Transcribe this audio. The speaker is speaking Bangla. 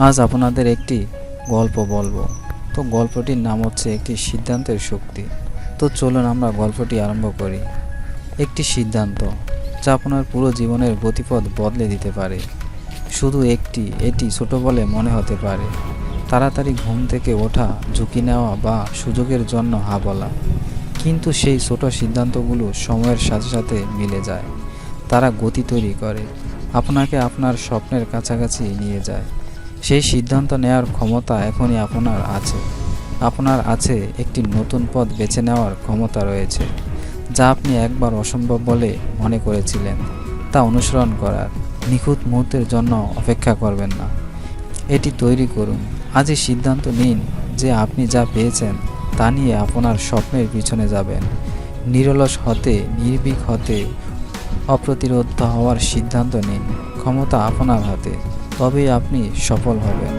আজ আপনাদের একটি গল্প বলবো। তো গল্পটির নাম হচ্ছে একটি সিদ্ধান্তের শক্তি। তো চলুন আমরা গল্পটি আরম্ভ করি। একটি সিদ্ধান্ত যা আপনার পুরো জীবনের গতিপথ বদলে দিতে পারে। শুধু এটি ছোট বলে মনে হতে পারে, তাড়াতাড়ি ঘুম থেকে ওঠা, ঝুঁকি নেওয়া বা সুযোগের জন্য হ্যাঁ বলা। কিন্তু সেই ছোট সিদ্ধান্তগুলো সময়ের সাথে সাথে মিলে যায়। তারা গতি তৈরি করে, আপনাকে আপনার স্বপ্নের কাছাকাছি নিয়ে যায়। সেই সিদ্ধান্ত নেওয়ার ক্ষমতা এখনই আপনার আছে একটি নতুন পথ বেছে নেওয়ার ক্ষমতা রয়েছে, যা আপনি একবার অসম্ভব বলে মনে করেছিলেন তা অনুসরণ করার। নিখুঁত মুহূর্তের জন্য অপেক্ষা করবেন না, এটি তৈরি করুন। আজই সিদ্ধান্ত নিন যে আপনি যা পেয়েছেন তা নিয়ে আপনার স্বপ্নের পিছনে যাবেন। নিরলস হতে, নির্ভীক হতে, অপ্রতিরোধ্য হওয়ার সিদ্ধান্ত নিন। ক্ষমতা আপনার হাতে, তবেই আপনি সফল হবেন।